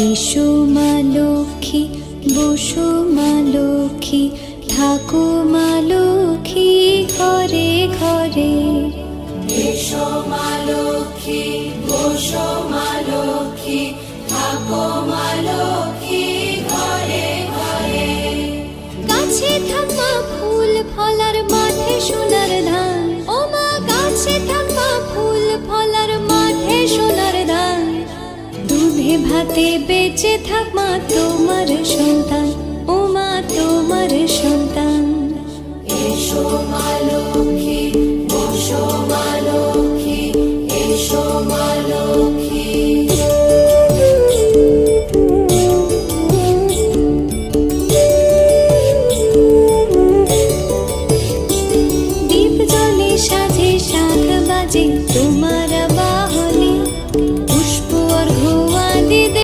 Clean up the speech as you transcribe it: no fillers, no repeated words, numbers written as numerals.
এসো মা লক্ষ্মী, বসো মা লক্ষ্মী, থাকো মা লক্ষ্মী ঘরে ঘরে। এসো মা লক্ষ্মী, বসো মা লক্ষ্মী, থাকো মা লক্ষ্মী ঘরে ঘরে। গাছে থাকা ফুল ফলার মাঠে সোনার ধান, ও মা গাছে থাকা ফুল ফলার মাঠে সোনার ধান। দুধে ভাতে বেঁচে থাক মা তোমার সন্তান, ও মা তোমার সন্তান। এসো মা লক্ষ্মী, বসো মা লক্ষ্মী, এসো মা লক্ষ্মী।